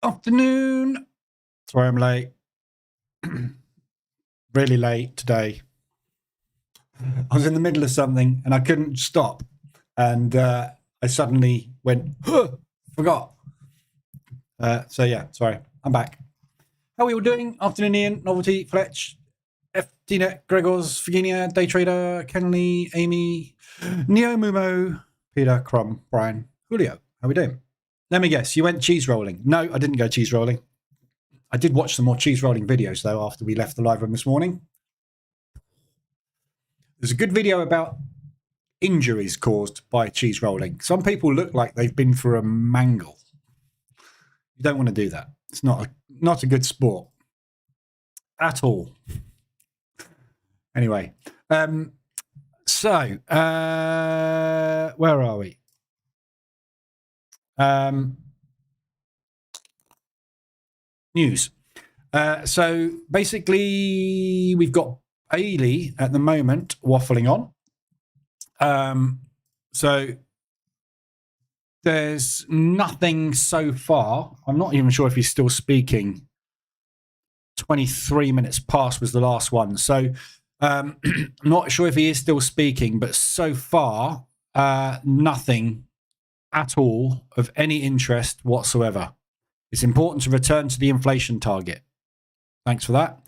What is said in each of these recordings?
Afternoon. Sorry I'm late. Really late today. I was in the middle of something and I couldn't stop. And I suddenly went, forgot. So yeah, sorry. I'm back. How are we all doing? Afternoon, Ian, Novelty, Fletch, FTNet, Gregors, Virginia, Day Trader, Kenley, Amy, Neo Mumo, Peter, Crum, Brian, Julio. How are we doing? Let me guess, you went cheese rolling. No, I didn't go cheese rolling. I did watch some more cheese rolling videos, though, after we left the live room this morning. There's a good video about injuries caused by cheese rolling. Some people look like they've been for a mangle. You don't want to do that. It's not a good sport at all. Anyway, so where are we? News. So basically, we've got Bailey at the moment waffling on. So there's nothing so far. I'm not even sure if he's still speaking. 23 minutes past was the last one. So I'm not sure if he is still speaking, but so far, nothing at all of any interest whatsoever. It's important to return to the inflation target. Thanks for that.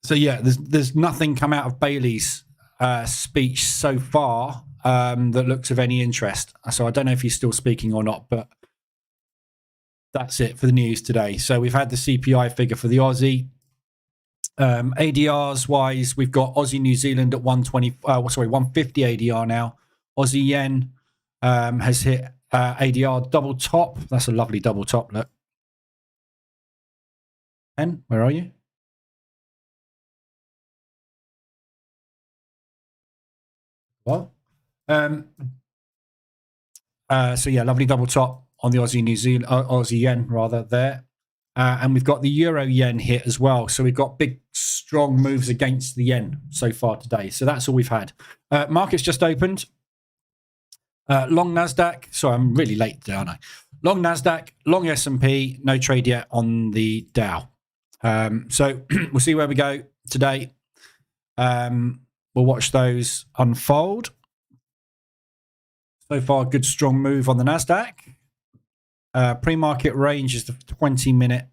So yeah, there's nothing come out of Bailey's speech so far that looks of any interest. So I don't know if he's still speaking or not, but that's it for the news today. So we've had the CPI figure for the Aussie. ADRs wise, we've got Aussie New Zealand at 150 ADR now. Aussie yen has hit ADR double top. That's a lovely double top. Look, Ben, where are you? What? So yeah, lovely double top on the Aussie New Zealand, Aussie yen rather there, and we've got the Euro yen hit as well. So we've got big, strong moves against the yen so far today. So that's all we've had. Markets just opened. Long NASDAQ. Sorry, I'm really late today, aren't I? Long NASDAQ, long S&P, no trade yet on the Dow. So we'll see where we go today. We'll watch those unfold. So far, good strong move on the NASDAQ. Pre-market range is the 20-minute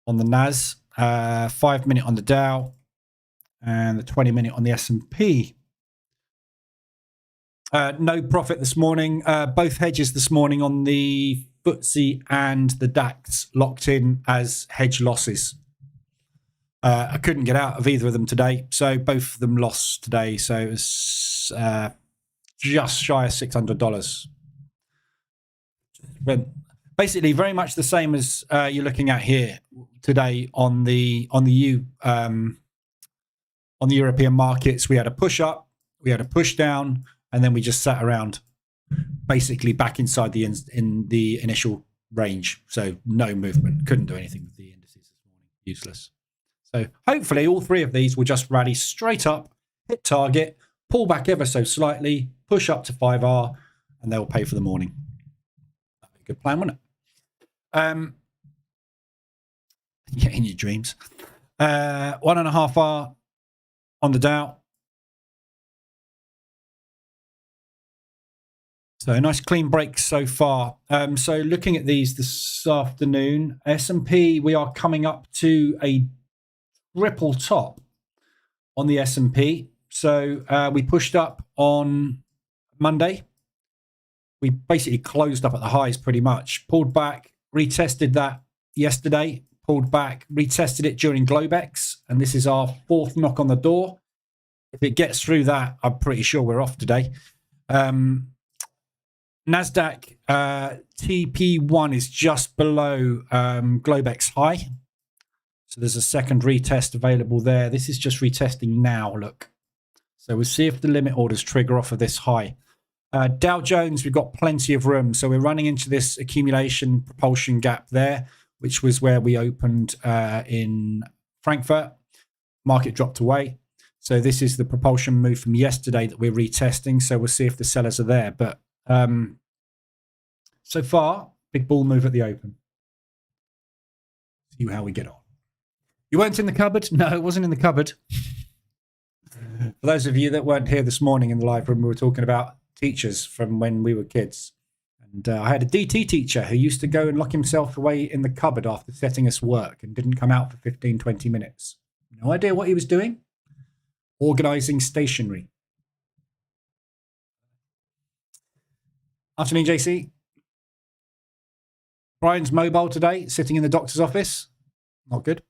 on the NAS, 5-minute on the Dow, and the 20-minute on the S&P. No profit this morning. Both hedges this morning on the FTSE and the DAX locked in as hedge losses. I couldn't get out of either of them today, so both of them lost today. So it was just shy of $600. But basically, very much the same as you're looking at here today on the European markets. We had a push up, we had a push down, and then we just sat around, basically back inside in the initial range. So no movement. Couldn't do anything with the indices this morning. Useless. So hopefully all three of these will just rally straight up, hit target, pull back ever so slightly, push up to 5R, and they'll pay for the morning. That'd be a good plan, wouldn't it? Yeah, in your dreams. 1.5R on the Dow. So a nice clean break so far. So looking at these this afternoon, S&P, we are coming up to a triple top on the S&P. So we pushed up on Monday. We basically closed up at the highs pretty much. Pulled back, retested that yesterday. Pulled back, retested it during Globex. And this is our fourth knock on the door. If it gets through that, I'm pretty sure we're off today. NASDAQ TP1 is just below Globex high. So there's a second retest available there. This is just retesting now, look. So we'll see if the limit orders trigger off of this high. Dow Jones, we've got plenty of room. So we're running into this accumulation propulsion gap there, which was where we opened in Frankfurt. Market dropped away. So this is the propulsion move from yesterday that we're retesting. So we'll see if the sellers are there. But so far, Big bull move at the open. See how we get on. You weren't in the cupboard? No, it wasn't in the cupboard. For those of you that weren't here this morning in the live room, we were talking about teachers from when we were kids. And I had a DT teacher who used to go and lock himself away in the cupboard after setting us work and didn't come out for 15, 20 minutes. No idea what he was doing. Organising stationery. Afternoon, JC. Brian's mobile today, sitting in the doctor's office. Not good.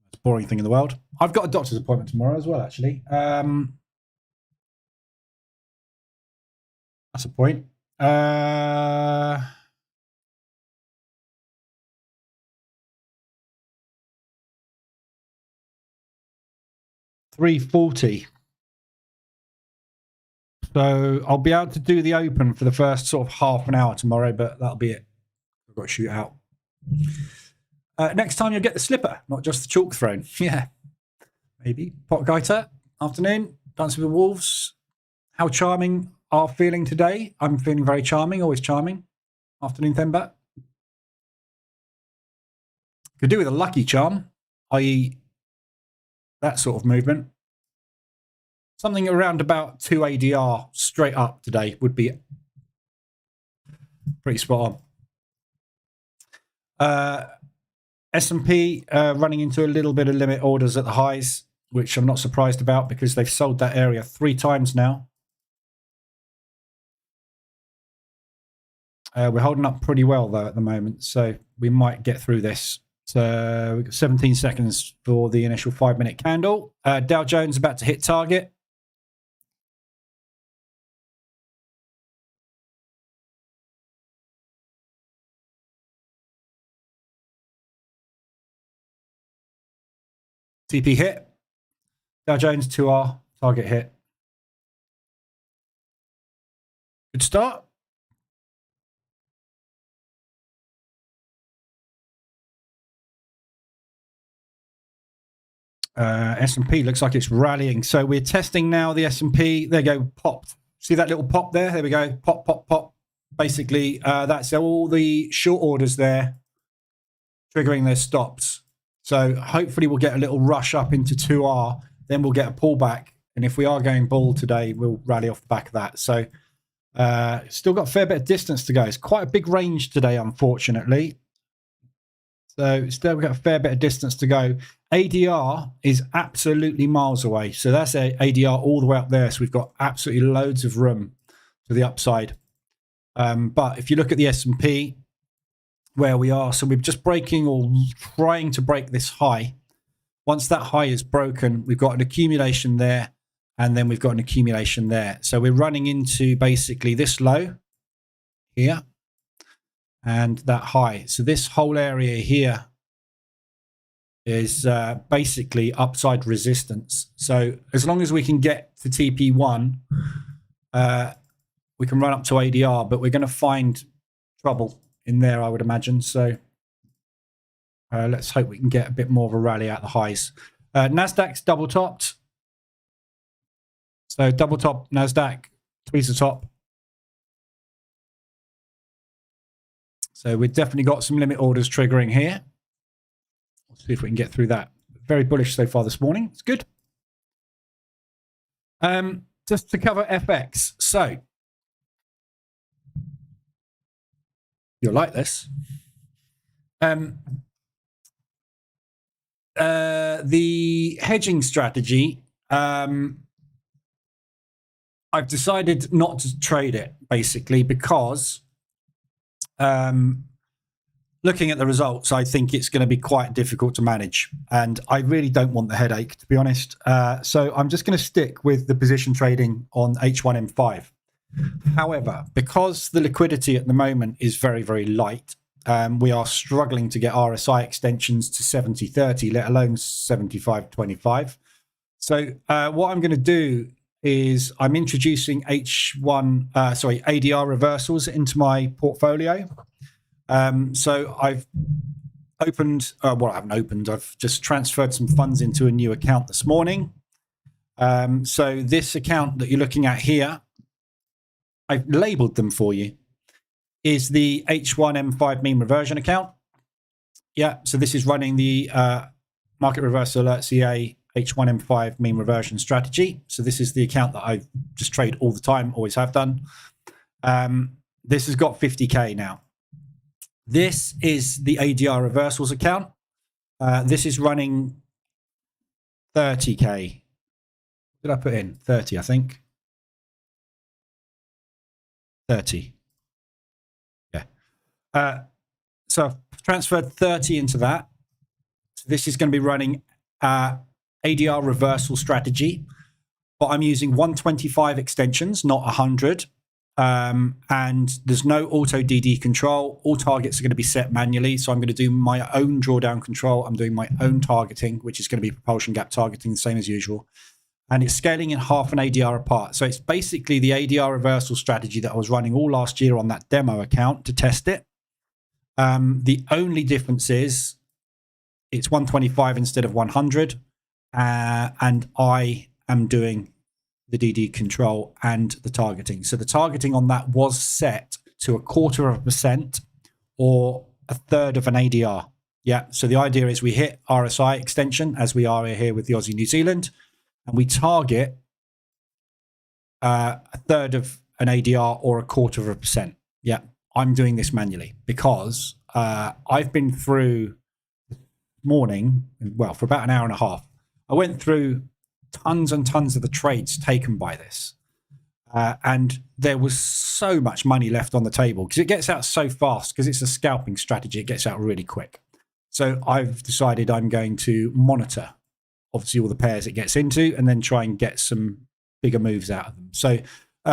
That's a boring thing in the world. I've got a doctor's appointment tomorrow as well, actually. That's a point. 3:40. So I'll be able to do the open for the first sort of half an hour tomorrow, but that'll be it. I've got to shoot out. Next time you'll get the slipper, not just the chalk thrown. Yeah, maybe. Pot Gaiter, afternoon. Dancing with Wolves. How charming are feeling today? I'm feeling very charming, always charming. Afternoon, Themba. Could do with a lucky charm, i.e. that sort of movement. Something around about 2 ADR straight up today would be pretty spot on. S&P running into a little bit of limit orders at the highs, which I'm not surprised about because they've sold that area 3 times now. We're holding up pretty well, though, at the moment, so we might get through this. So we've got 17 seconds for the initial 5-minute candle. Dow Jones about to hit target. TP hit. Dow Jones 2R, target hit. Good start. S&P looks like it's rallying. So we're testing now the S&P. There you go, popped. See that little pop there? There we go. Pop, pop, pop. Basically, that's all the short orders there triggering their stops. So hopefully we'll get a little rush up into 2R. Then we'll get a pullback. And if we are going bull today, we'll rally off the back of that. So still got a fair bit of distance to go. It's quite a big range today, unfortunately. So still got a fair bit of distance to go. ADR is absolutely miles away. So that's ADR all the way up there. So we've got absolutely loads of room to the upside. But if you look at the S&P, where we are, so we're just breaking or trying to break this high. Once that high is broken, we've got an accumulation there, and then we've got an accumulation there. So we're running into basically this low here and that high. So this whole area here is basically upside resistance. So as long as we can get to TP1, we can run up to ADR, but we're going to find trouble in there, I would imagine. So let's hope we can get a bit more of a rally out the highs. NASDAQ's double topped. So double top NASDAQ, tweeze the top. So we've definitely got some limit orders triggering here. Let's see if we can get through that. Very bullish so far this morning. It's good. Just to cover FX. So you'll like this. The hedging strategy, I've decided not to trade it, basically, because looking at the results, I think it's going to be quite difficult to manage. And I really don't want the headache, to be honest. So I'm just going to stick with the position trading on H1M5. However, because the liquidity at the moment is very, very light, we are struggling to get RSI extensions to 70.30, let alone 75.25. So what I'm going to do is I'm introducing ADR reversals into my portfolio. So I've opened, well, I haven't opened, I've just transferred some funds into a new account this morning. So this account that you're looking at here, I've labeled them for you. is the H1M5 mean reversion account. Yeah, so this is running the Market Reversal Alerts EA H1M5 mean reversion strategy. So this is the account that I just trade all the time, always have done. This has got 50K now. This is the ADR reversals account. This is running 30K. What did I put in? 30, I think. 30. Yeah. So I've transferred 30 into that. So this is going to be running ADR reversal strategy, but I'm using 125 extensions, not 100. And there's no auto DD control. All targets are going to be set manually. So I'm going to do my own drawdown control. I'm doing my own targeting, which is going to be propulsion gap targeting, the same as usual. And it's scaling in half an ADR apart. So it's basically the ADR reversal strategy that I was running all last year on that demo account to test it. The only difference is it's 125 instead of 100. And I am doing the DD control and the targeting. So the targeting on that was set to 0.25% or 1/3 of an ADR. Yeah. So the idea is we hit RSI extension as we are here with the Aussie New Zealand, and we target 1/3 of an ADR or 0.25%. Yeah. I'm doing this manually because I've been through this morning, well, for about an hour and a half. I went through tons and tons of the trades taken by this. And there was so much money left on the table because it gets out so fast because it's a scalping strategy. It gets out really quick. So I've decided I'm going to monitor, obviously, all the pairs it gets into and then try and get some bigger moves out of them. So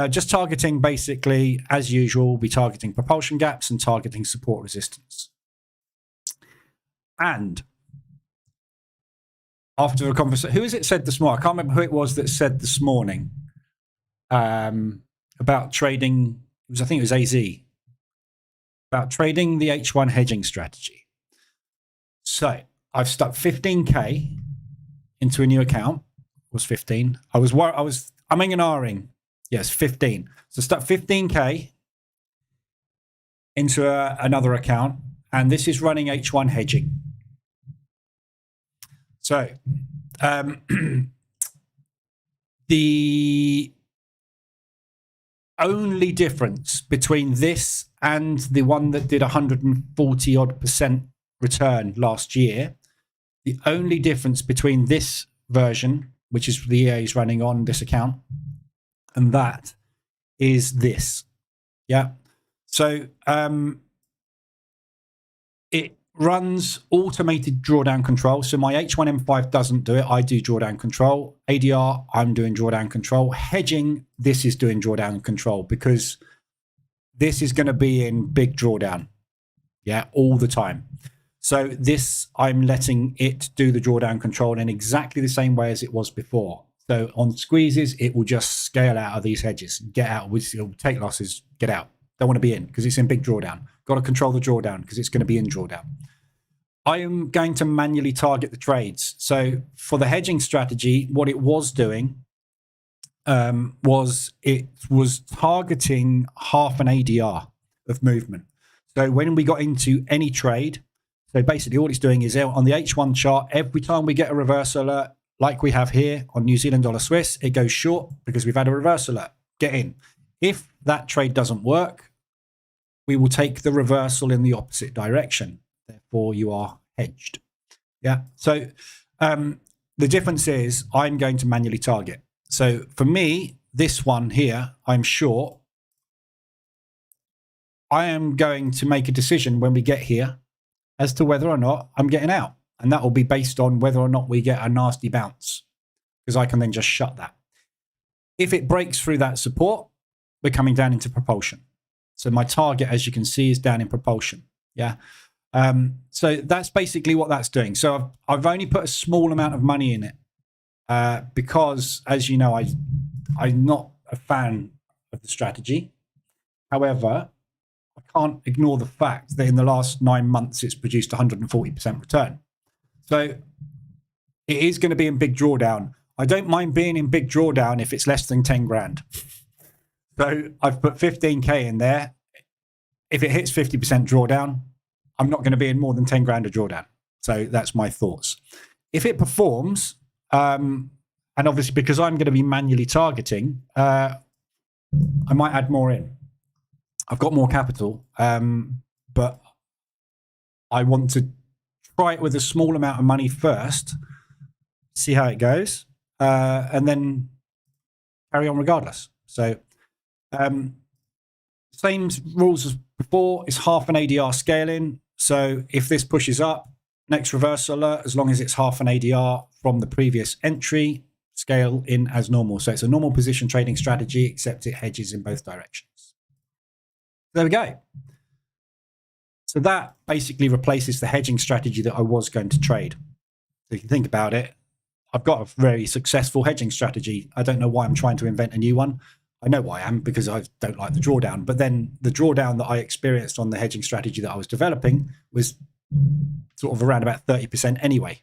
just targeting, basically, as usual, we'll be targeting propulsion gaps and targeting support resistance. And after a conversation, who is it said this morning? I can't remember who it was that said this morning about trading. I think it was AZ, about trading the H1 hedging strategy. So I've stuck 15K into a new account. It was 15. I was umming and ahhing. Yes, 15. So stuck 15K into another account, and this is running H1 hedging. So the only difference between this and the one that did 140 odd % return last year, the only difference between this version, which is the EA is running on this account, and that is this. Yeah. So it runs automated drawdown control. So my H1M5 doesn't do it. I do drawdown control. ADR, I'm doing drawdown control. Hedging, this is doing drawdown control because this is going to be in big drawdown. Yeah, all the time. So this, I'm letting it do the drawdown control in exactly the same way as it was before. So on squeezes, it will just scale out of these hedges. Get out, it'll take losses, get out. Don't want to be in because it's in big drawdown. Got to control the drawdown because it's going to be in drawdown. I am going to manually target the trades. So for the hedging strategy, what it was doing was it was targeting half an ADR of movement. So when we got into any trade, so basically all it's doing is on the H1 chart, every time we get a reverse alert, like we have here on New Zealand dollar Swiss, it goes short because we've had a reverse alert. Get in. If that trade doesn't work, we will take the reversal in the opposite direction. Therefore, you are hedged. Yeah. So the difference is I'm going to manually target. So for me, this one here, I'm short. I am going to make a decision when we get here as to whether or not I'm getting out. And that will be based on whether or not we get a nasty bounce, because I can then just shut that. If it breaks through that support, we're coming down into propulsion. So my target, as you can see, is down in propulsion. Yeah. So that's basically what that's doing. So I've only put a small amount of money in it because, as you know, I'm not a fan of the strategy. However, I can't ignore the fact that in the last 9 months, it's produced 140% return. So it is going to be in big drawdown. I don't mind being in big drawdown if it's less than 10 grand. So I've put 15K in there. if it hits 50% drawdown, I'm not going to be in more than 10 grand a drawdown. So that's my thoughts. If it performs, and obviously because I'm going to be manually targeting, I might add more in. I've got more capital, but I want to try it with a small amount of money first, see how it goes, and then carry on regardless. So same rules as before. It's half an ADR scaling. So if this pushes up, next reversal alert, as long as it's half an ADR from the previous entry, scale in as normal. So it's a normal position trading strategy, except it hedges in both directions. There we go. So that basically replaces the hedging strategy that I was going to trade. So if you think about it, I've got a very successful hedging strategy. I don't know why I'm trying to invent a new one. I know why I am, because I don't like the drawdown. But then the drawdown that I experienced on the hedging strategy that I was developing was sort of around about 30% anyway.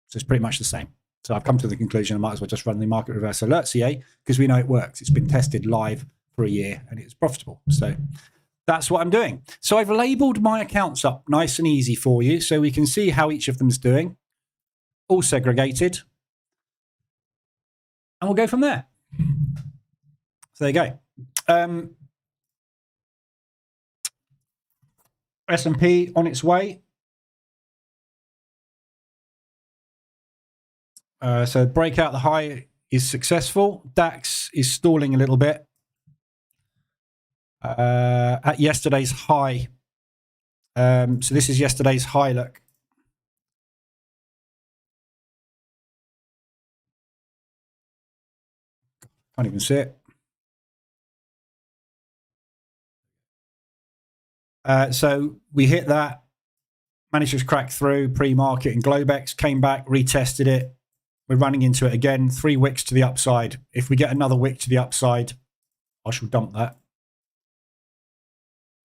So it's pretty much the same. So I've come to the conclusion I might as well just run the market reverse alert EA, because we know it works. It's been tested live for a year and it's profitable. So that's what I'm doing. So I've labeled my accounts up nice and easy for you so we can see how each of them is doing, all segregated. And we'll go from there. So there you go. S&P on its way. So breakout the high is successful. DAX is stalling a little bit. At yesterday's high. So this is yesterday's high, look. Can't even see it. So we hit that, managed to crack through pre-market in Globex, came back, retested it. We're running into it again, 3 wicks to the upside. If we get another wick to the upside, I shall dump that.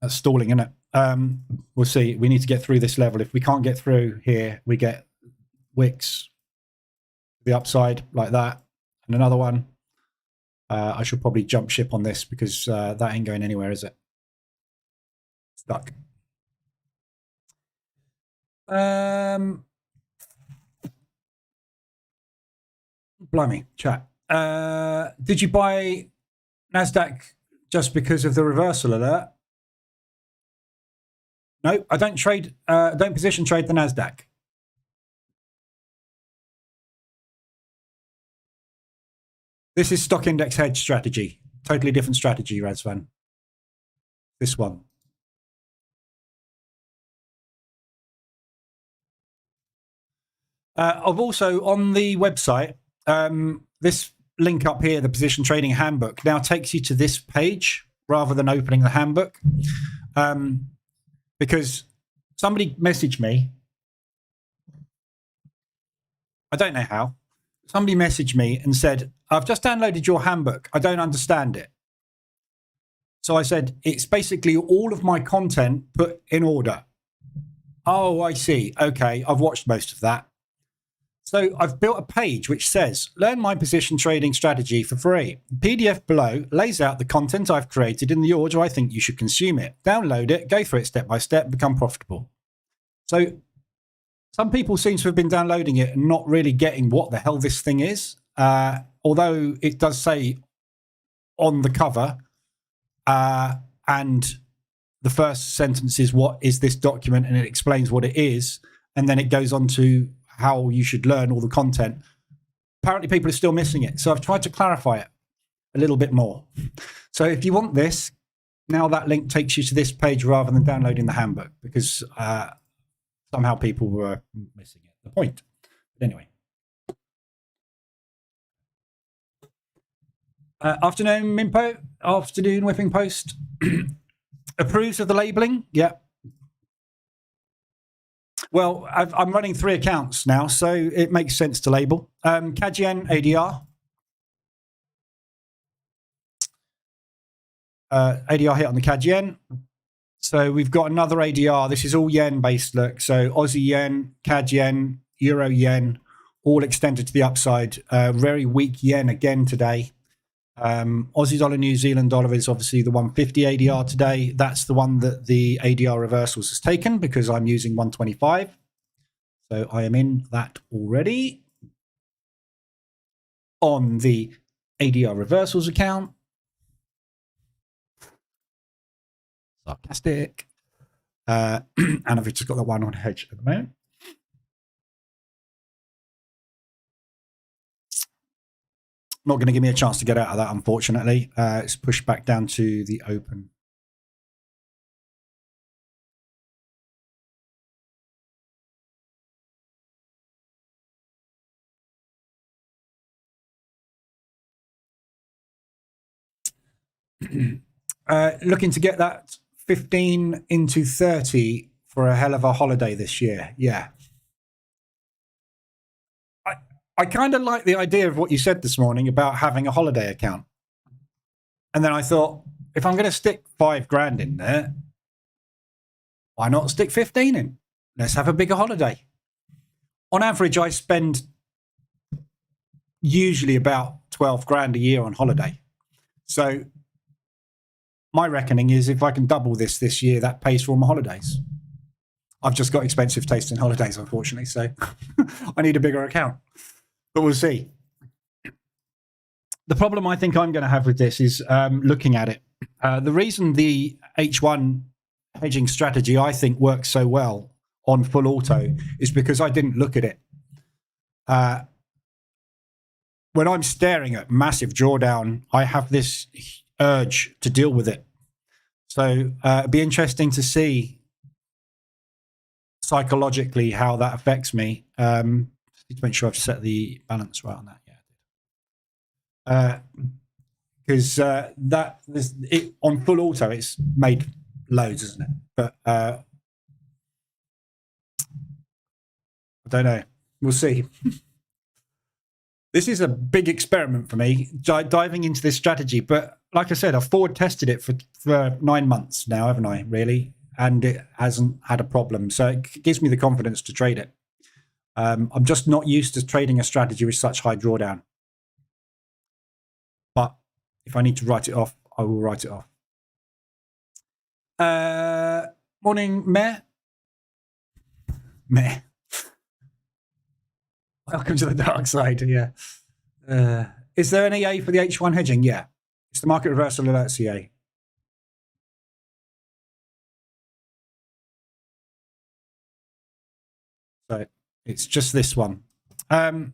That's stalling, isn't it? We'll see. We need to get through this level. If we can't get through here, we get wicks to the upside like that. And another one. I should probably jump ship on this because that ain't going anywhere, is it? Stuck. Blimey, chat. Did you buy NASDAQ just because of the reversal alert? No, I don't trade, don't position trade the NASDAQ. This is stock index hedge strategy. Totally different strategy, Razvan. This one. I've also, on the website, this link up here, the position trading handbook, now takes you to this page rather than opening the handbook. Because somebody messaged me. I don't know how. Somebody messaged me and said, I've just downloaded your handbook. I don't understand it. So I said, it's basically all of my content put in order. Oh, I see. Okay, I've watched most of that. So I've built a page which says, learn my position trading strategy for free. The PDF below lays out the content I've created in the order I think you should consume it. Download it, go through it step by step, become profitable. So some people seem to have been downloading it and not really getting what the hell this thing is. Although it does say on the cover, and the first sentence is, what is this document? And it explains what it is. And then it goes on to how you should learn all the content. Apparently people are still missing it. So I've tried to clarify it a little bit more. So if you want this, now that link takes you to this page rather than downloading the handbook, because somehow people were missing it. The point. But anyway. Afternoon, Mimpo. Afternoon, Whipping Post. Approves of the labeling? Yeah. Well, I'm running 3 accounts now, so it makes sense to label. CAD Yen ADR. ADR hit on the CAD Yen. So we've got another ADR. This is all yen based, look. So Aussie yen, CAD Yen, Euro yen, all extended to the upside. Very weak yen again today. Aussie dollar, New Zealand dollar is obviously the 150 ADR today. That's the one that the ADR reversals has taken because I'm using 125. So I am in that already on the ADR reversals account. Sarcastic. And I've just got that one on Hedge at the moment. Not going to give me a chance to get out of that, unfortunately. It's pushed back down to the open. Looking to get that 15 into 30 for a hell of a holiday this year. Yeah. I kind of like the idea of what you said this morning about having a holiday account. And then I thought, if I'm going to stick $5,000 in there, why not stick 15 in? Let's have a bigger holiday. On average, I spend usually about 12 grand a year on holiday. So my reckoning is if I can double this year, that pays for all my holidays. I've just got expensive taste in holidays, unfortunately, so I need a bigger account. But we'll see. The problem I think I'm going to have with this is looking at it. The reason the H1 hedging strategy I think works so well on full auto is because I didn't look at it. When I'm staring at massive drawdown, I have this urge to deal with it. So it'd be interesting to see psychologically how that affects me. Need to make sure I've set the balance right on that. Yeah, because on full auto, it's made loads, isn't it? But I don't know. We'll see. This is a big experiment for me, diving into this strategy. But like I said, I've forward tested it for 9 months now, haven't I? Really, and it hasn't had a problem. So it gives me the confidence to trade it. I'm just not used to trading a strategy with such high drawdown. But if I need to write it off, I will write it off. Morning, Meh. Meh. Welcome to the dark side. Yeah. Is there an EA for the H1 hedging? Yeah. It's the market reversal alerts EA. So it's just this one. So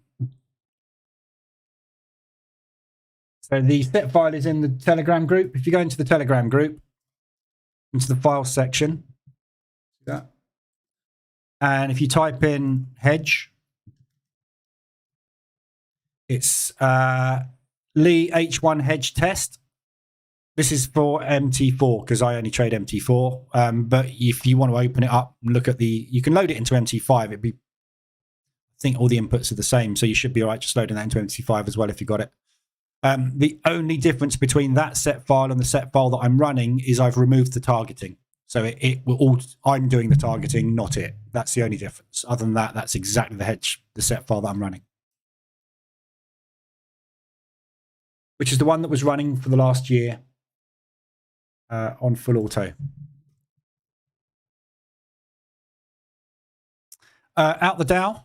the set file is in the Telegram group. If you go into the Telegram group, into the file section, yeah, and if you type in Hedge, it's Lee H1 Hedge Test. This is for MT4 because I only trade MT4. But if you want to open it up and look at you can load it into MT5. I think all the inputs are the same, so you should be all right just loading that into MT5 as well if you got it. The only difference between that set file and the set file that I'm running is I've removed the targeting. So it will all, I'm doing the targeting, not it. That's the only difference. Other than that, that's exactly the set file that I'm running. Which is the one that was running for the last year on full auto. Out the Dow.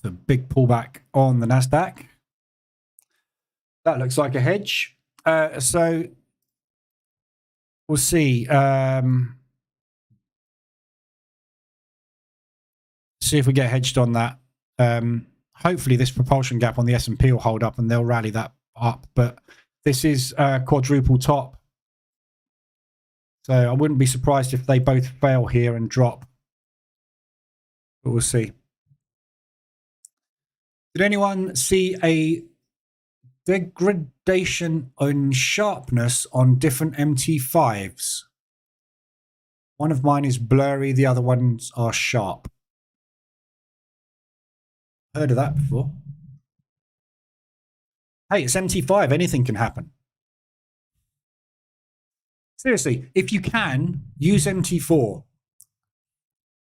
The big pullback on the NASDAQ. That looks like a hedge. So we'll see. See if we get hedged on that. Hopefully this propulsion gap on the S&P will hold up and they'll rally that up. But this is quadruple top. So I wouldn't be surprised if they both fail here and drop. But we'll see. Did anyone see a degradation in sharpness on different MT5s? One of mine is blurry, the other ones are sharp. Heard of that before. Hey, it's MT5, anything can happen. Seriously, if you can, use MT4.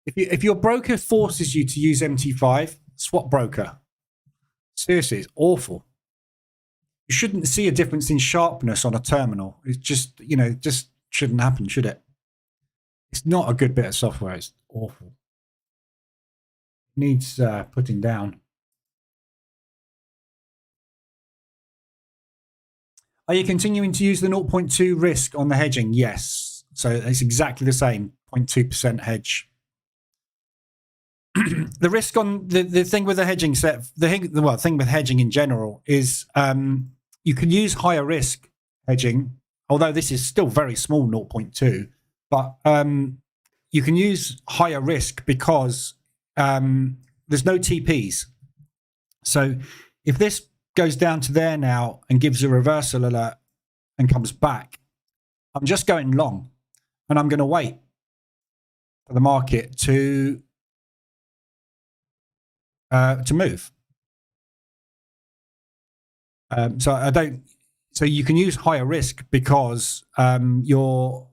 If your broker forces you to use MT5, swap broker. Seriously, it's awful. You shouldn't see a difference in sharpness on a terminal. It's just, just shouldn't happen, should it? It's not a good bit of software. It's awful. It needs putting down. Are you continuing to use the 0.2 risk on the hedging? Yes. So it's exactly the same, 0.2% hedge. The risk on the thing with the hedging set, the thing with hedging in general is you can use higher risk hedging, although this is still very small, 0.2, but you can use higher risk because there's no TPs. So if this goes down to there now and gives a reversal alert and comes back, I'm just going long, and I'm going to wait for the market to move. So you can use higher risk because you're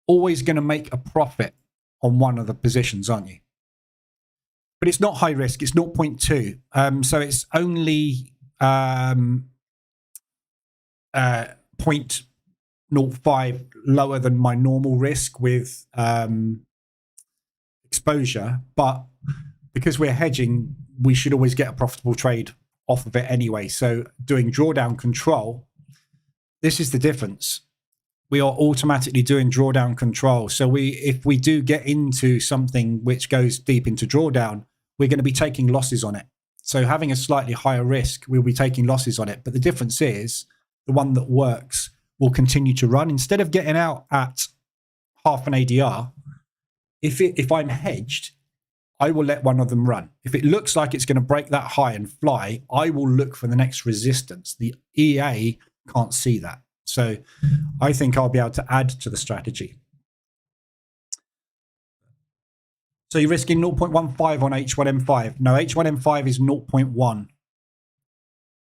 always going to make a profit on one of the positions, aren't you? But it's not high risk. It's 0.2. So it's only 0.05 lower than my normal risk with exposure. But because we're hedging, we should always get a profitable trade off of it anyway. So doing drawdown control, this is the difference. We are automatically doing drawdown control. So if we do get into something which goes deep into drawdown, we're going to be taking losses on it. So having a slightly higher risk, we'll be taking losses on it. But the difference is the one that works will continue to run. Instead of getting out at half an ADR, if I'm hedged, I will let one of them run. If it looks like it's going to break that high and fly, I will look for the next resistance. The EA can't see that. So I think I'll be able to add to the strategy. So you're risking 0.15 on H1M5. No, H1M5 is 0.1.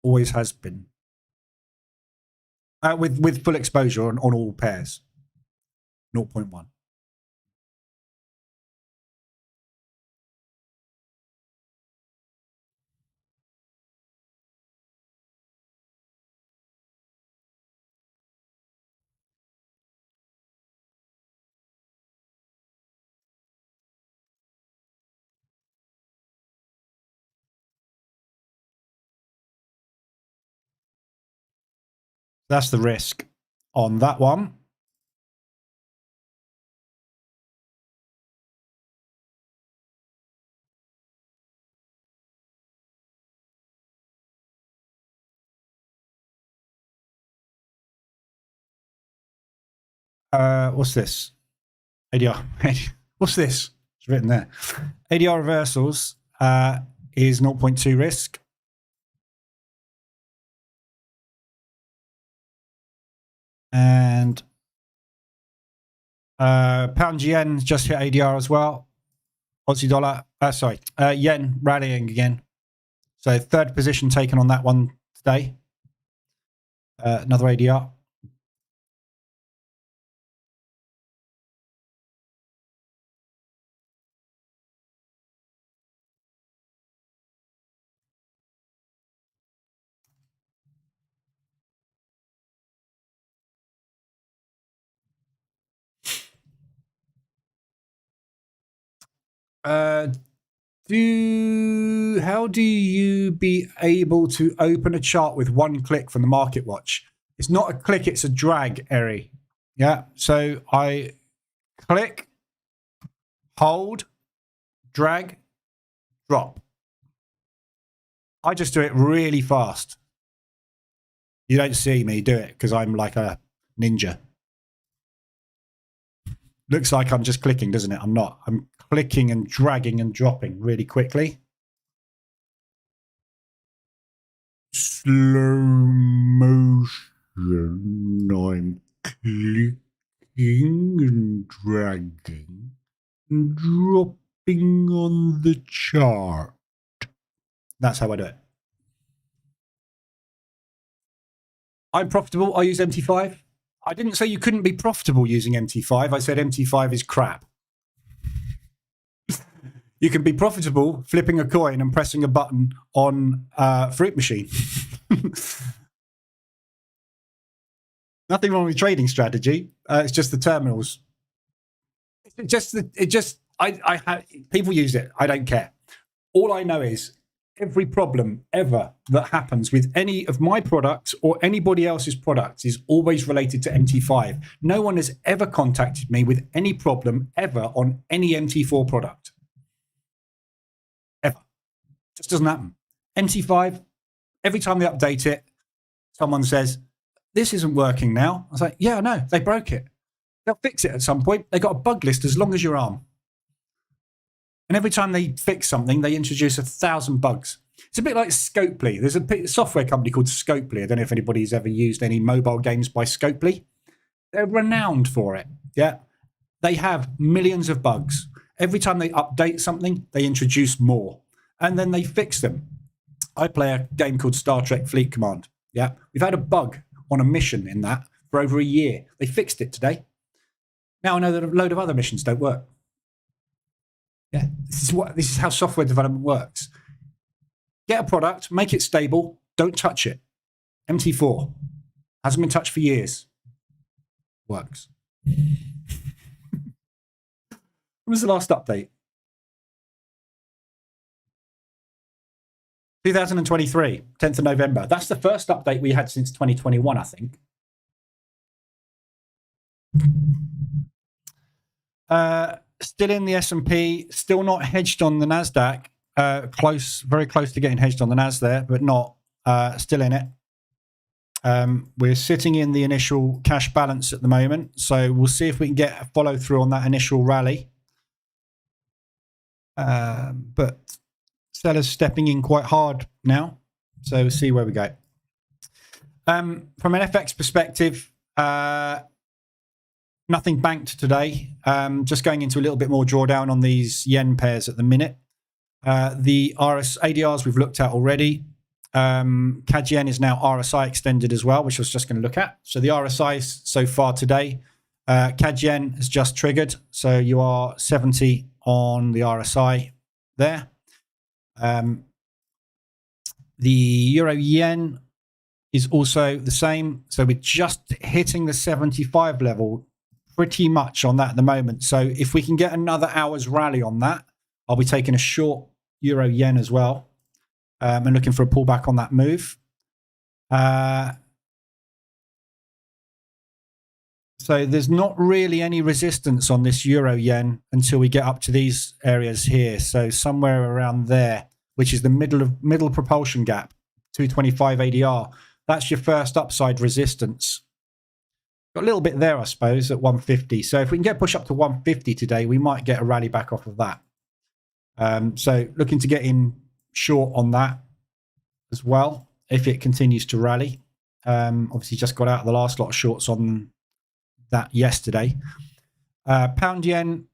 Always has been. With full exposure on all pairs. 0.1. That's the risk on that one. What's this? ADR. What's this? It's written there. ADR reversals is 0.2 risk. And pound yen just hit ADR as well. Aussie dollar, yen rallying again. So third position taken on that one today. Another ADR. How do you be able to open a chart with one click from the market watch? It's not a click, it's a drag, Eri. Yeah, so I click, hold, drag, drop. I just do it really fast. You don't see me do it because I'm like a ninja. Looks like I'm just clicking, doesn't it? I'm not. I'm clicking and dragging and dropping really quickly. Slow motion. I'm clicking and dragging and dropping on the chart. That's how I do it. I'm profitable. I use MT5. I didn't say you couldn't be profitable using MT5. I said MT5 is crap. You can be profitable flipping a coin and pressing a button on fruit machine. Nothing wrong with trading strategy. It's just the terminals. People use it. I don't care. All I know is every problem ever that happens with any of my products or anybody else's products is always related to MT5. No one has ever contacted me with any problem ever on any MT4 product. Ever. Just doesn't happen. MT5, every time they update it, someone says, this isn't working now. I was like, yeah, I know. They broke it. They'll fix it at some point. They got a bug list as long as your arm. And every time they fix something, they introduce 1,000 bugs. It's a bit like Scopely. There's a software company called Scopely. I don't know if anybody's ever used any mobile games by Scopely. They're renowned for it. Yeah. They have millions of bugs. Every time they update something, they introduce more. And then they fix them. I play a game called Star Trek Fleet Command. Yeah. We've had a bug on a mission in that for over a year. They fixed it today. Now I know that a load of other missions don't work. Yeah, this is how software development works. Get a product, make it stable, don't touch it. MT4 hasn't been touched for years. Works. When was the last update? 2023, 10th of November. That's the first update we had since 2021, I think. Still in the S&P, still not hedged on the NASDAQ. Very close to getting hedged on the NAS there, but not. Still in it. We're sitting in the initial cash balance at the moment, so we'll see if we can get a follow through on that initial rally. But sellers stepping in quite hard now, so we'll see where we go. From an FX perspective, nothing banked today. Just going into a little bit more drawdown on these yen pairs at the minute. The ADRs we've looked at already. CAD yen is now RSI extended as well, which I was just going to look at. So the RSI so far today, CAD yen has just triggered. So you are 70 on the RSI there. The euro yen is also the same. So we're just hitting the 75 level pretty much on that at the moment. So if we can get another hour's rally on that, I'll be taking a short euro yen as well, and looking for a pullback on that move. So there's not really any resistance on this euro yen until we get up to these areas here. So somewhere around there, which is the middle propulsion gap, 225 ADR. That's your first upside resistance. Got a little bit there, I suppose, at 150. So if we can get push up to 150 today, we might get a rally back off of that. So looking to get in short on that as well, if it continues to rally. Obviously just got out of the last lot of shorts on that yesterday. Pound yen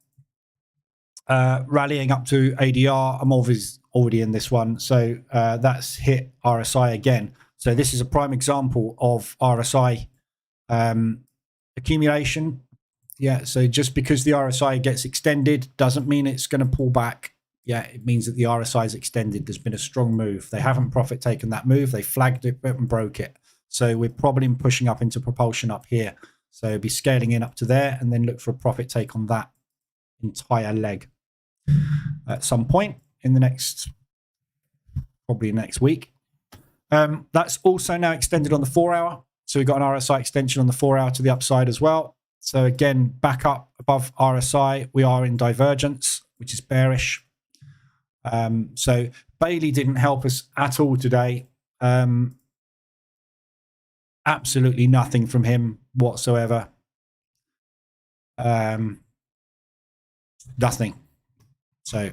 rallying up to ADR. I'm already in this one. So that's hit RSI again. So this is a prime example of RSI accumulation. Yeah, so just because the RSI gets extended doesn't mean it's going to pull back. Yeah, it means that the RSI is extended. There's been a strong move. They haven't profit taken that move. They flagged it and broke it. So we're probably pushing up into propulsion up here. So be scaling in up to there and then look for a profit take on that entire leg at some point in the next, probably next week. That's also now extended on the 4-hour. So we've got an RSI extension on the 4-hour to the upside as well. So again, back up above RSI, we are in divergence, which is bearish. So Bailey didn't help us at all today. Absolutely nothing from him whatsoever. Nothing. So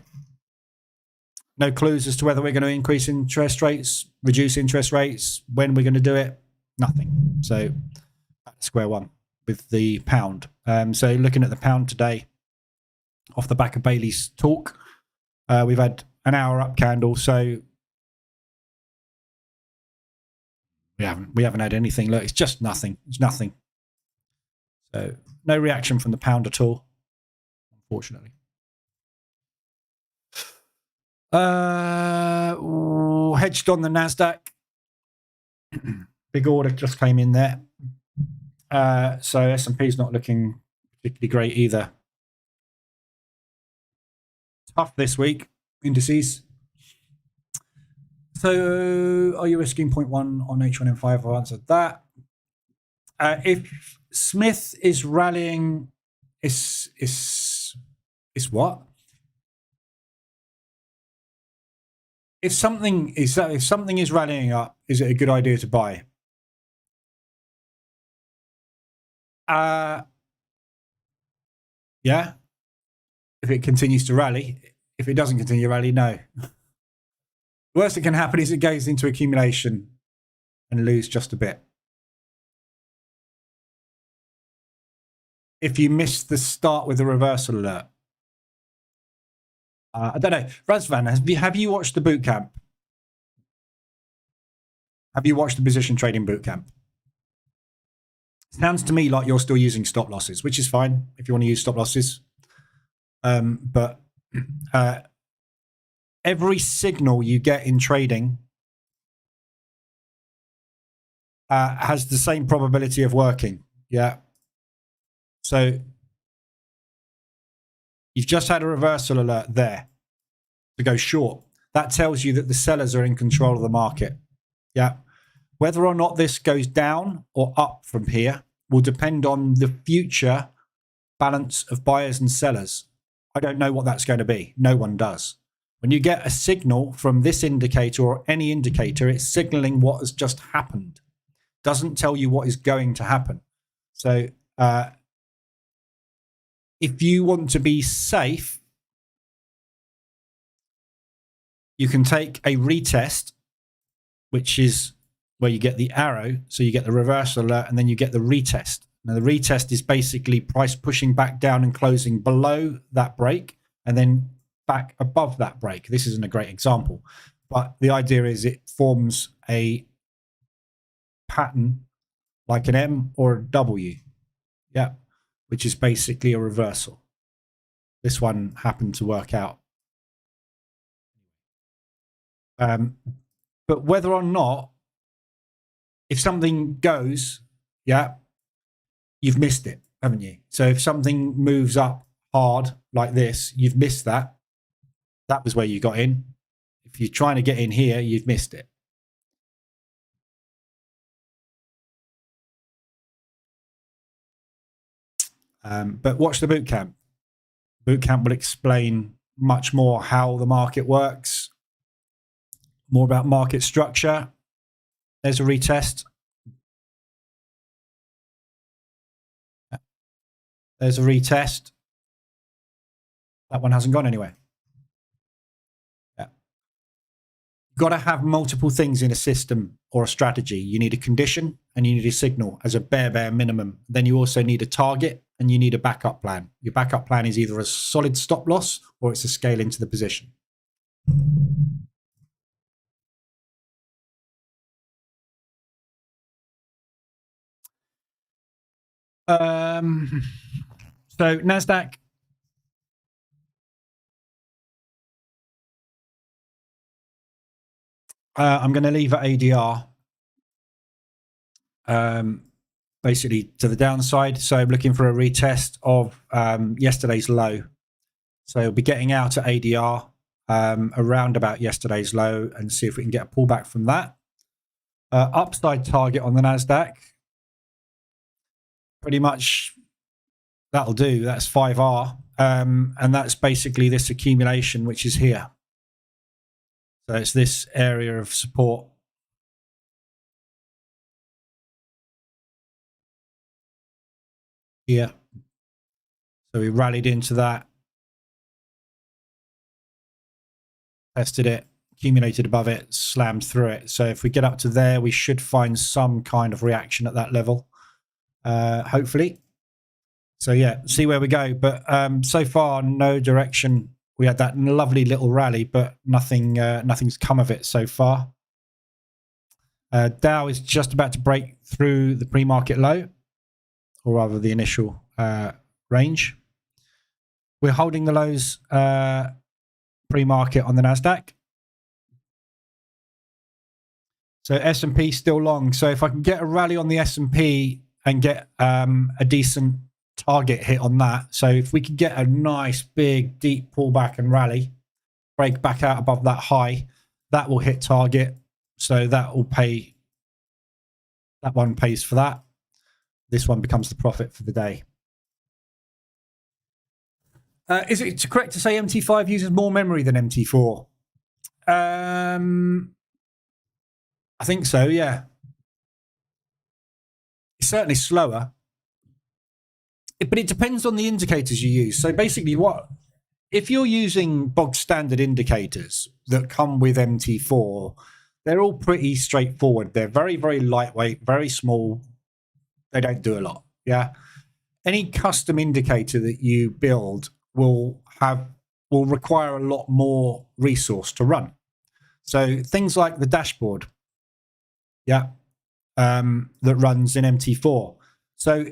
no clues as to whether we're going to increase interest rates, reduce interest rates, when we're going to do it. Nothing. So square one with the pound. So looking at the pound today, off the back of Bailey's talk, we've had an hour up candle. So we haven't had anything. Look, it's just nothing. It's nothing. So no reaction from the pound at all, unfortunately. Hedged on the NASDAQ. Big order just came in there. So S&P is not looking particularly great either. Tough this week, indices. So are you risking 0.1 on H1M5? I've answered that. If Smith is rallying, is what? If something is rallying up, is it a good idea to buy? Yeah. If it continues to rally. If it doesn't continue to rally, no. The worst that can happen is it goes into accumulation and lose just a bit. If you miss the start with a reversal alert. I don't know. Razvan, have you watched the Bootcamp? Have you watched the position trading Bootcamp? Sounds to me like you're still using stop losses, which is fine if you want to use stop losses. But every signal you get in trading has the same probability of working. Yeah. So you've just had a reversal alert there to go short. That tells you that the sellers are in control of the market. Yeah. Whether or not this goes down or up from here will depend on the future balance of buyers and sellers. I don't know what that's going to be. No one does. When you get a signal from this indicator or any indicator, it's signaling what has just happened. Doesn't tell you what is going to happen. So if you want to be safe, you can take a retest, which is where you get the arrow. So you get the reversal alert and then you get the retest. Now, the retest is basically price pushing back down and closing below that break and then back above that break. This isn't a great example, but the idea is it forms a pattern like an M or a W. Yeah, which is basically a reversal. This one happened to work out. But whether or not, if something goes, yeah, you've missed it, haven't you? So if something moves up hard like this, you've missed that. That was where you got in. If you're trying to get in here, you've missed it. But watch the bootcamp. Bootcamp will explain much more how the market works, more about market structure. There's a retest. There's a retest. That one hasn't gone anywhere. Yeah. You've got to have multiple things in a system or a strategy. You need a condition and you need a signal as a bare minimum. Then you also need a target and you need a backup plan. Your backup plan is either a solid stop loss or it's a scale into the position. So NASDAQ. I'm going to leave at ADR. Basically to the downside. So I'm looking for a retest of yesterday's low. So we'll be getting out at ADR around about yesterday's low and see if we can get a pullback from that. Upside target on the NASDAQ. Pretty much that'll do. That's 5R. And that's basically this accumulation, which is here. So it's this area of support. Here. So we rallied into that. Tested it, accumulated above it, slammed through it. So if we get up to there, we should find some kind of reaction at that level. Hopefully. So yeah, see where we go. But so far, no direction. We had that lovely little rally, but nothing's come of it so far. Dow is just about to break through the pre-market low, or rather the initial range. We're holding the lows pre-market on the NASDAQ. So S&P still long. So if I can get a rally on the S&P and get a decent target hit on that. So if we could get a nice big deep pullback and rally, break back out above that high, that will hit target. So that will pay. That one pays for that. This one becomes the profit for the day. Is it correct to say MT5 uses more memory than MT4? I think so, yeah. It's certainly slower. But it depends on the indicators you use. So basically, if you're using bog standard indicators that come with MT4, they're all pretty straightforward. They're very, very lightweight, very small. They don't do a lot. Yeah. Any custom indicator that you build will require a lot more resource to run. So things like the dashboard, yeah, that runs in MT4. So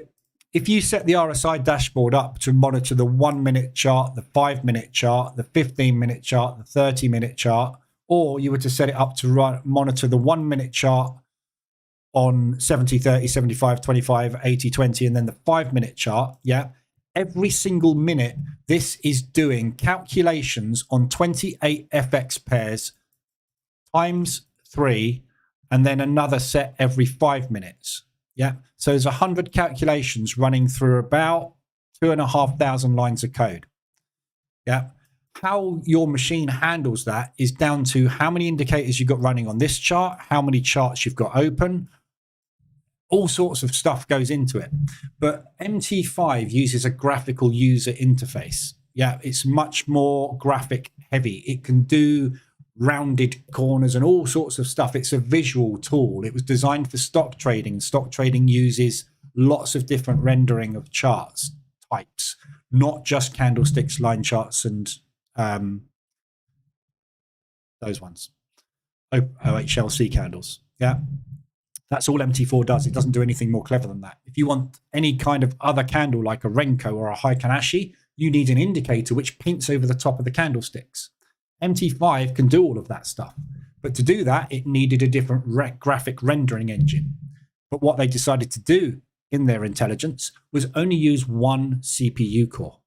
if you set the RSI dashboard up to monitor the 1 minute chart, the 5 minute chart, the 15-minute chart, the 30-minute chart, or you were to set it up to monitor the 1 minute chart on 70, 30, 75, 25, 80, 20, and then the 5 minute chart, yeah, every single minute, this is doing calculations on 28 FX pairs times 3, and then another set every 5 minutes. Yeah. So there's 100 calculations running through about 2,500 lines of code. Yeah. How your machine handles that is down to how many indicators you've got running on this chart, how many charts you've got open. All sorts of stuff goes into it. But MT5 uses a graphical user interface. Yeah, it's much more graphic heavy. It can do rounded corners and all sorts of stuff. It's a visual tool. It was designed for stock trading. Stock trading uses lots of different rendering of charts types, not just candlesticks, line charts, and those ones. OHLC candles. Yeah. That's all MT4 does. It doesn't do anything more clever than that. If you want any kind of other candle like a Renko or a Heikin-Ashi, you need an indicator which paints over the top of the candlesticks. MT5 can do all of that stuff. But to do that, it needed a different graphic rendering engine. But what they decided to do in their intelligence was only use one CPU core.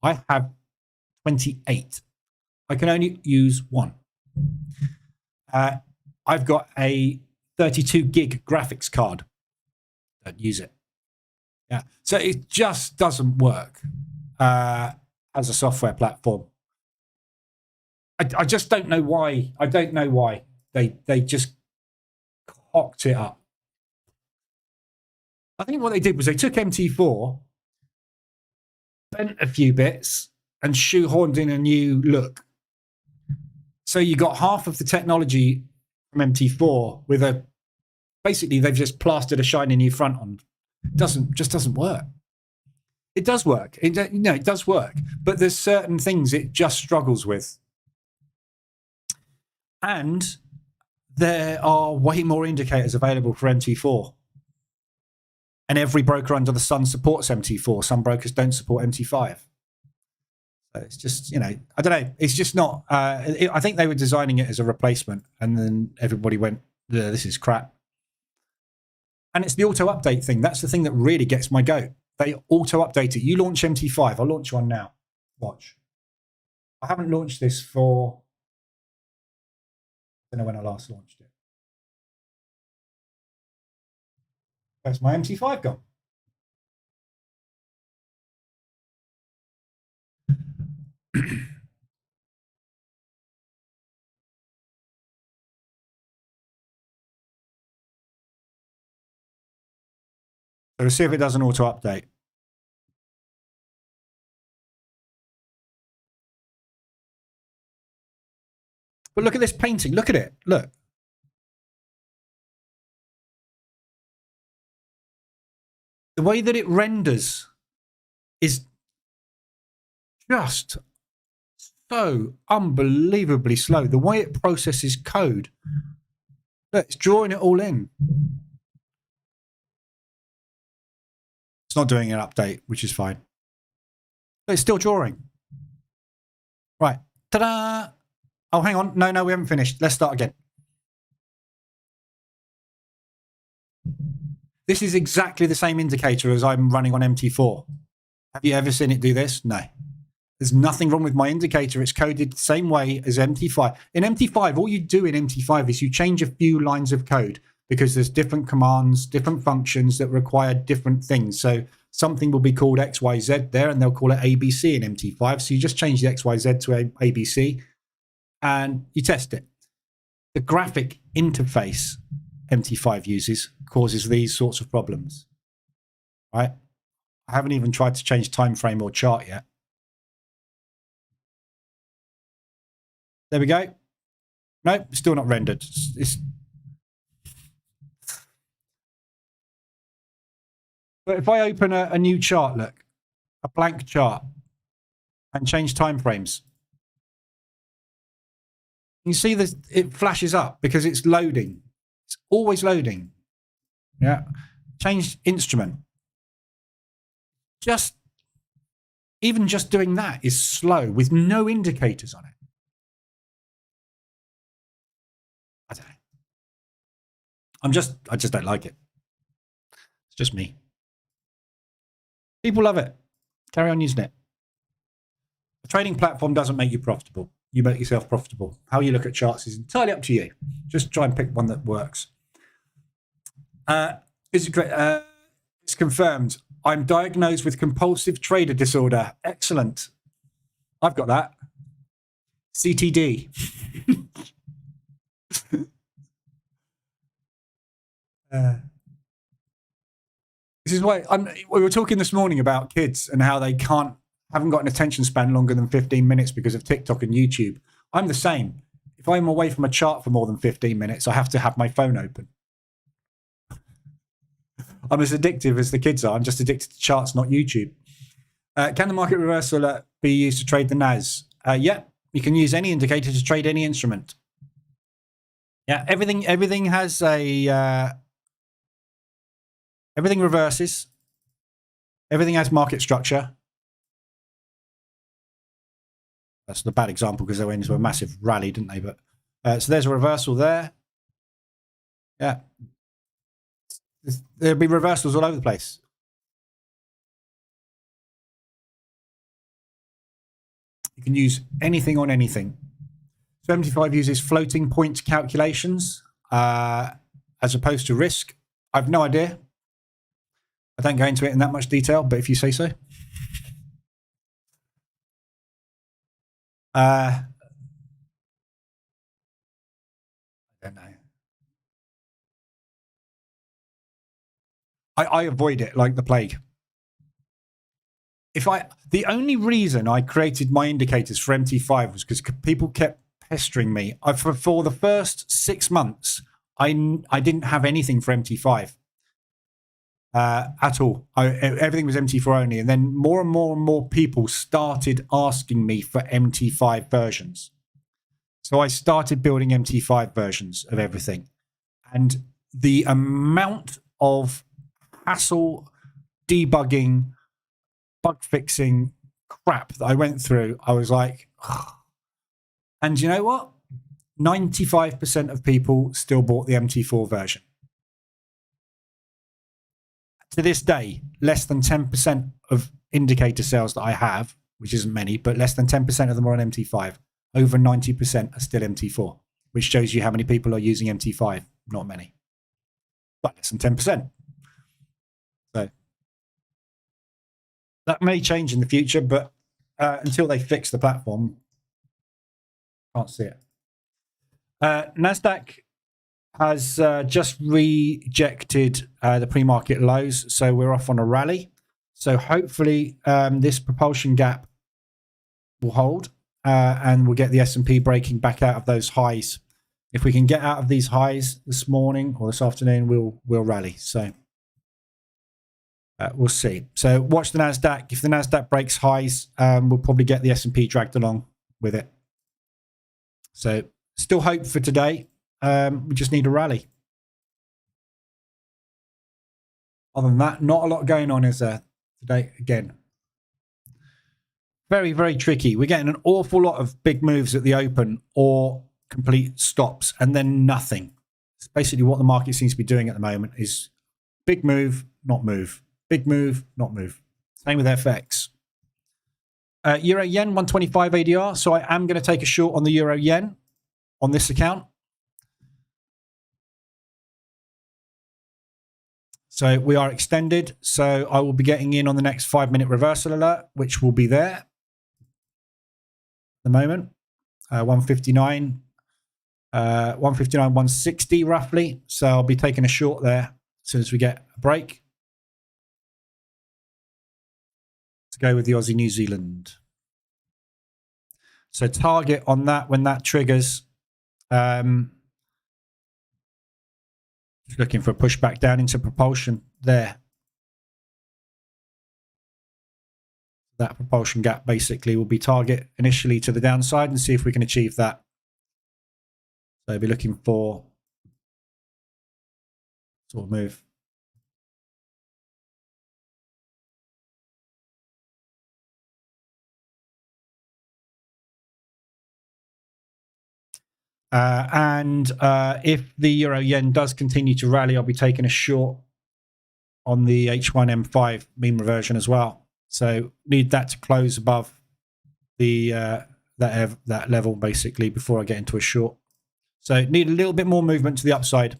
I have 28. I can only use one. I've got a 32 gig graphics card. Don't use it. Yeah. So it just doesn't work as a software platform. I just don't know why. I don't know why they just cocked it up. I think what they did was they took MT4, bent a few bits, and shoehorned in a new look. So you got half of the technology from MT4 with basically they've just plastered a shiny new front on. Just doesn't work. It does work. It does work, but there's certain things it just struggles with. And there are way more indicators available for MT4. And every broker under the sun supports MT4. Some brokers don't support MT5. So it's just, I don't know. It's just not. I think they were designing it as a replacement. And then everybody went, this is crap. And it's the auto update thing. That's the thing that really gets my goat. They auto update it. You launch MT5. I'll launch one now. Watch. I haven't launched this for... I don't know when I last launched it. Where's my MT5 gone? So let's see if it does an auto update. But look at this painting. Look at it. Look. The way that it renders is just so unbelievably slow. The way it processes code. Look, it's drawing it all in. It's not doing an update, which is fine. But it's still drawing. Right. Ta-da! Oh, hang on. No, we haven't finished. Let's start again. This is exactly the same indicator as I'm running on MT4. Have you ever seen it do this? No. There's nothing wrong with my indicator. It's coded the same way as MT5. In MT5, all you do in MT5 is you change a few lines of code because there's different commands, different functions that require different things. So something will be called XYZ there, and they'll call it ABC in MT5. So you just change the XYZ to ABC, and you test it. The graphic interface MT5 uses causes these sorts of problems, right? I haven't even tried to change time frame or chart yet. There we go. No, still not rendered. But if I open a new chart, look, a blank chart, and change time frames, you see this, it flashes up because it's loading. It's always loading. Yeah. Change instrument. Even just doing that is slow with no indicators on it. I don't know. I just don't like it. It's just me. People love it. Carry on using it. A trading platform doesn't make you profitable. You make yourself profitable. How you look at charts is entirely up to you. Just try and pick one that works. Is it great? It's confirmed. I'm diagnosed with compulsive trader disorder. Excellent. I've got that. CTD. This is why we were talking this morning about kids and how they haven't got an attention span longer than 15 minutes because of TikTok and YouTube. I'm the same. If I'm away from a chart for more than 15 minutes, I have to have my phone open. I'm as addictive as the kids are. I'm just addicted to charts, not YouTube. Can the market reversal be used to trade the NAS? Yeah, you can use any indicator to trade any instrument. Yeah, everything has a... everything reverses. Everything has market structure. That's the bad example because they went into a massive rally, didn't they? But so there's a reversal there. Yeah. There'll be reversals all over the place. You can use anything on anything. 75 uses floating point calculations as opposed to risk. I've no idea. I don't go into it in that much detail, but if you say so. I don't know. I avoid it like the plague. The only reason I created my indicators for MT5 was because people kept pestering me. For the first 6 months, I didn't have anything for MT5 at all. Everything was MT4 only. And then more and more people started asking me for MT5 versions. So I started building MT5 versions of everything. And the amount of hassle, debugging, bug fixing crap that I went through, I was like, ugh. And you know what? 95% of people still bought the MT4 version. To this day, less than 10% of indicator sales that I have, which isn't many, but less than 10% of them are on MT5. Over 90% are still MT4, which shows you how many people are using MT5. Not many, but less than 10%. So that may change in the future, but until they fix the platform, can't see it. NASDAQ has just rejected the pre-market lows, so we're off on a rally. So hopefully this propulsion gap will hold, and we'll get the S&P breaking back out of those highs. If we can get out of these highs this morning or this afternoon, we'll rally. So we'll see. So watch the NASDAQ. If the NASDAQ breaks highs, we'll probably get the S&P dragged along with it. So still hope for today. We just need a rally. Other than that, not a lot going on is there today. Again, Very, very tricky. We're getting an awful lot of big moves at the open or complete stops and then nothing. It's basically what the market seems to be doing at the moment is big move, not move. Big move, not move. Same with FX. Euro yen 125 ADR. So I am going to take a short on the euro yen on this account. So we are extended. So I will be getting in on the next 5-minute reversal alert, which will be there at the moment. 159, 159, 160 roughly. So I'll be taking a short there as soon as we get a break. Go with the Aussie New Zealand. So target on that when that triggers. Just looking for a pushback down into propulsion there. That propulsion gap basically will be target initially to the downside and see if we can achieve that. So I'll be looking for sort of move. If the euro yen does continue to rally, I'll be taking a short on the H1M5 mean reversion as well. So need that to close above the that level basically before I get into a short. So need a little bit more movement to the upside.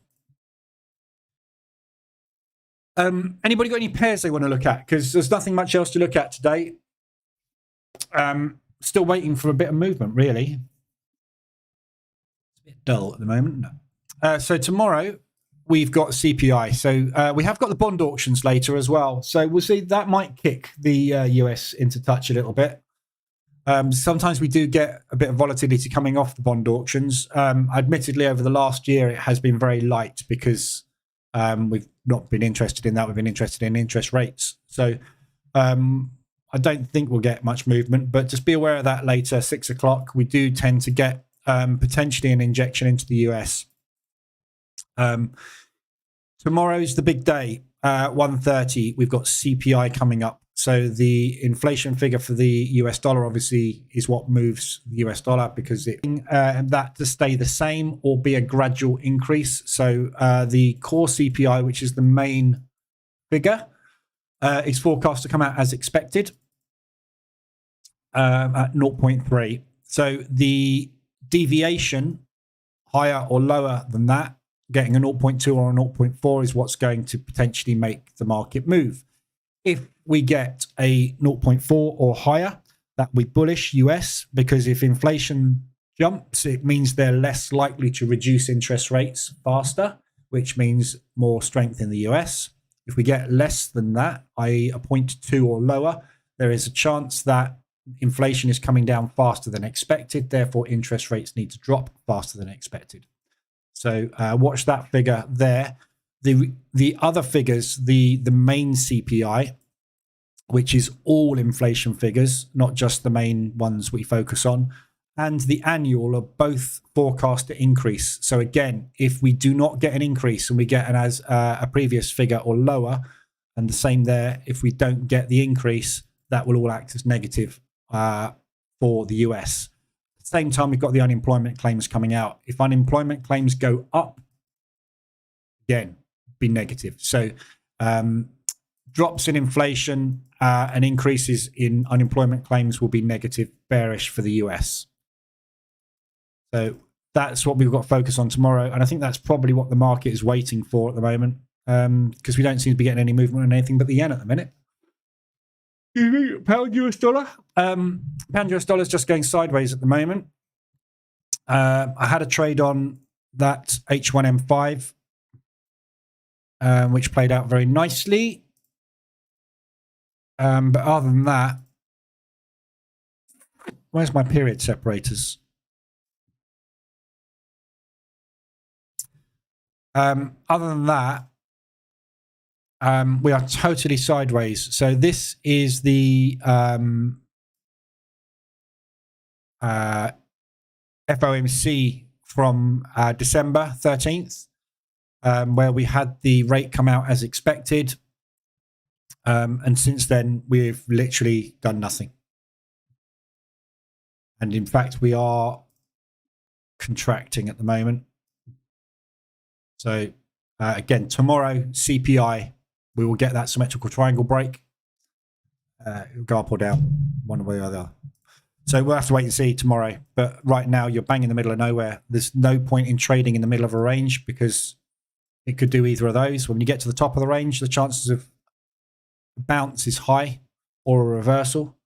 Anybody got any pairs they want to look at? Because there's nothing much else to look at today. Still waiting for a bit of movement, really. Dull at the moment. No. So tomorrow we've got CPI. So we have got the bond auctions later as well. So we'll see, that might kick the US into touch a little bit. Sometimes we do get a bit of volatility coming off the bond auctions. Admittedly, over the last year, it has been very light because we've not been interested in that. We've been interested in interest rates. So I don't think we'll get much movement, but just be aware of that later, 6 o'clock. We do tend to get potentially an injection into the US. Tomorrow's the big day, 1:30. We've got CPI coming up. So the inflation figure for the US dollar obviously is what moves the US dollar because that to stay the same or be a gradual increase. So the core CPI, which is the main figure, is forecast to come out as expected at 0.3. So the deviation higher or lower than that, getting a 0.2 or a 0.4 is what's going to potentially make the market move. If we get a 0.4 or higher, that will be bullish US, because if inflation jumps, it means they're less likely to reduce interest rates faster, which means more strength in the US. If we get less than that, i.e. a 0.2 or lower, there is a chance that inflation is coming down faster than expected. Therefore, interest rates need to drop faster than expected. So watch that figure there. The other figures, the main CPI, which is all inflation figures, not just the main ones we focus on, and the annual are both forecast to increase. So again, if we do not get an increase and we get a previous figure or lower, and the same there, if we don't get the increase, that will all act as negative for the US. At the same time, we've got the unemployment claims coming out. If unemployment claims go up, again, be negative. So drops in inflation and increases in unemployment claims will be negative, bearish for the US. So that's what we've got to focus on tomorrow. And I think that's probably what the market is waiting for at the moment, because we don't seem to be getting any movement on anything but the yen at the minute. Pound US dollar. Pound US dollar is just going sideways at the moment. I had a trade on that H1M5, which played out very nicely. But other than that, where's my period separators? Other than that, we are totally sideways. So this is the FOMC from December 13th, where we had the rate come out as expected. And since then, we've literally done nothing. And in fact, we are contracting at the moment. So again, tomorrow, CPI, we will get that symmetrical triangle break. It'll go up or down, one way or the other. So we'll have to wait and see tomorrow. But right now, you're bang in the middle of nowhere. There's no point in trading in the middle of a range because it could do either of those. When you get to the top of the range, the chances of bounce is high or a reversal.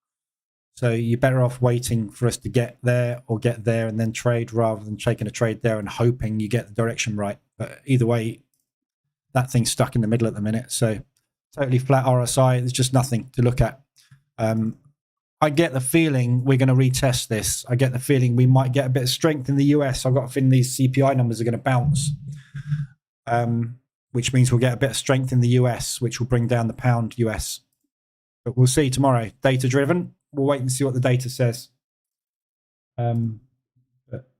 So you're better off waiting for us to get there or get there and then trade rather than taking a trade there and hoping you get the direction right. But either way, that thing's stuck in the middle at the minute. So totally flat RSI. There's just nothing to look at. I get the feeling we're going to retest this. I get the feeling we might get a bit of strength in the US. I've got a feeling these CPI numbers are going to bounce, which means we'll get a bit of strength in the US, which will bring down the pound US. But we'll see tomorrow. Data driven. We'll wait and see what the data says. But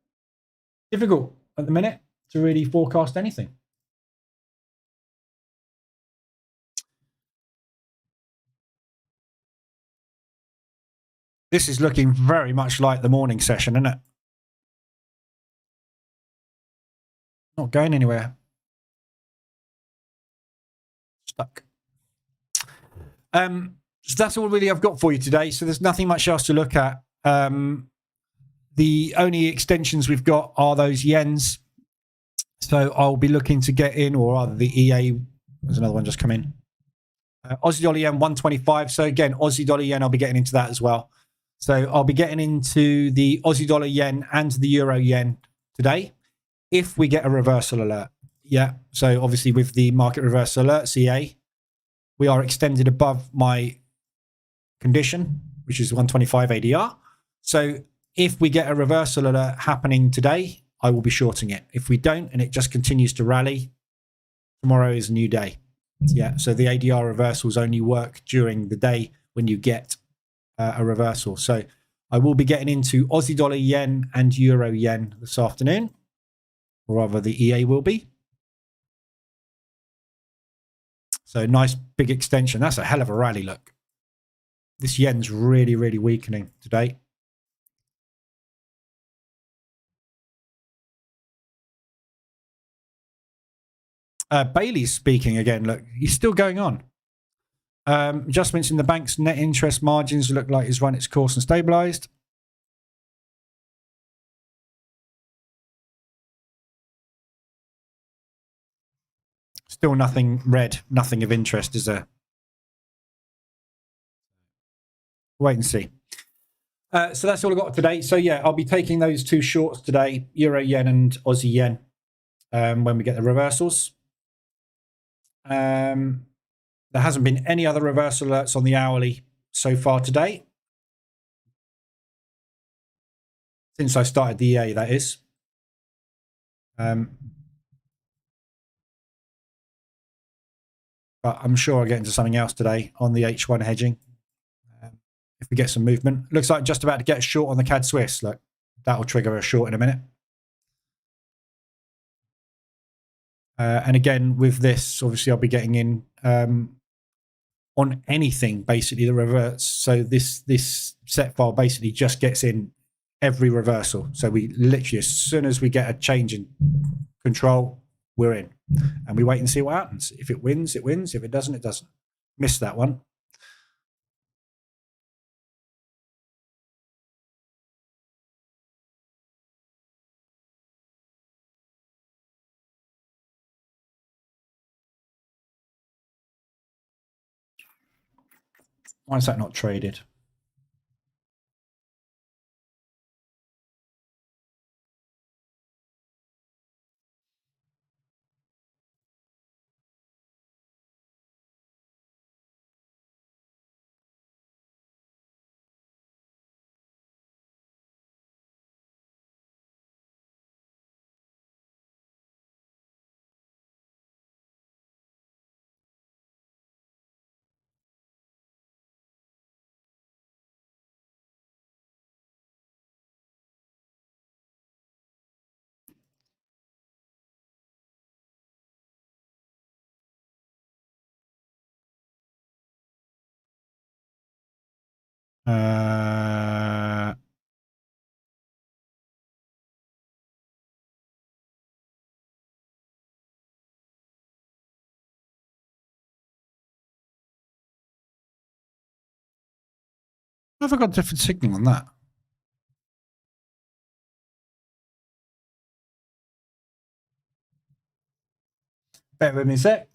difficult at the minute to really forecast anything. This is looking very much like the morning session, isn't it? Not going anywhere. Stuck. So that's all really I've got for you today. So there's nothing much else to look at. The only extensions we've got are those yens. So I'll be looking to get in, or rather the EA. There's another one just come in. Aussie dollar yen 125. So again, Aussie dollar yen, I'll be getting into that as well. So I'll be getting into the Aussie dollar yen and the euro yen today if we get a reversal alert. Yeah. So obviously with the market reversal alert, CA, we are extended above my condition, which is 125 ADR. So if we get a reversal alert happening today, I will be shorting it. If we don't, and it just continues to rally, tomorrow is a new day. Yeah. So the ADR reversals only work during the day when you get a reversal. So I will be getting into Aussie dollar yen and euro yen this afternoon, or rather the EA will be. So nice big extension. That's a hell of a rally, look. This yen's really, really weakening today. Bailey's speaking again. Look, he's still going on. Adjustments in the bank's net interest margins look like it's run its course and stabilized. Still nothing red, nothing of interest, is there? Wait and see. So that's all I've got today. So yeah, I'll be taking those two shorts today, Euro yen and Aussie yen, when we get the reversals. There hasn't been any other reversal alerts on the hourly so far today. Since I started the EA, that is. But I'm sure I'll get into something else today on the H1 hedging. If we get some movement. Looks like just about to get a short on the CAD Swiss. Look, that'll trigger a short in a minute. And again, with this, obviously I'll be getting in on anything basically that reverts. So this set file basically just gets in every reversal. So we literally, as soon as we get a change in control, we're in. And we wait and see what happens. If it wins, it wins. If it doesn't, it doesn't. Missed that one. Why is that not traded? Have I got a different signal on that? Bear with me a sec.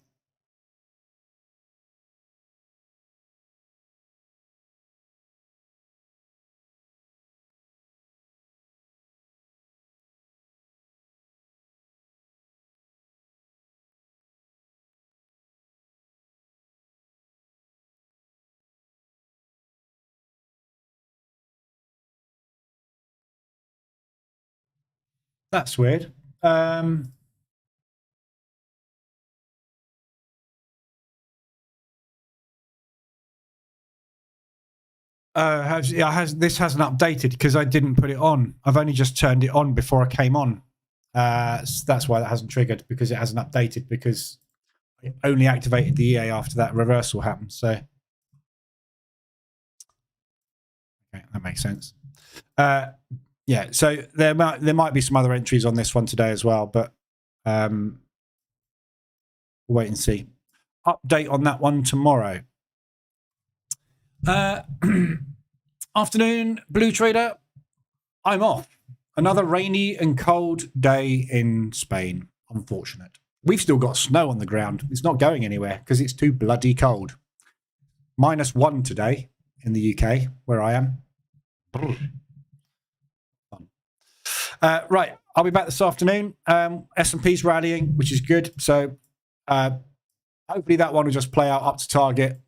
That's weird. This hasn't updated because I didn't put it on. I've only just turned it on before I came on. So that's why that hasn't triggered, because it hasn't updated, because I only activated the EA after that reversal happened. So, okay, that makes sense. Yeah, so there might be some other entries on this one today as well, but we'll wait and see. Update on that one tomorrow. Afternoon, Blue Trader. I'm off. Another rainy and cold day in Spain. Unfortunate. We've still got snow on the ground. It's not going anywhere because it's too bloody cold. -1 today in the UK, where I am. Right, I'll be back this afternoon. S&P's rallying, which is good. So hopefully that one will just play out up to target.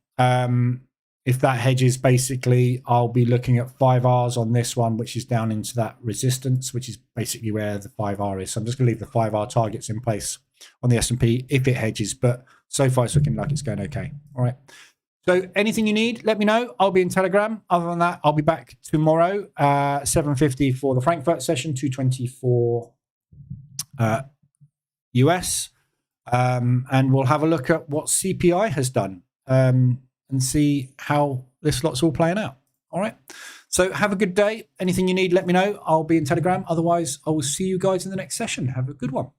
If that hedges, basically, I'll be looking at 5Rs on this one, which is down into that resistance, which is basically where the 5R is. So I'm just going to leave the 5R targets in place on the S&P if it hedges. But so far, it's looking like it's going okay. All right. So anything you need, let me know. I'll be in Telegram. Other than that, I'll be back tomorrow, 7:50 for the Frankfurt session, 224 US. And we'll have a look at what CPI has done. And see how this lot's all playing out. All right. So have a good day. Anything you need, let me know. I'll be in Telegram. Otherwise, I will see you guys in the next session. Have a good one.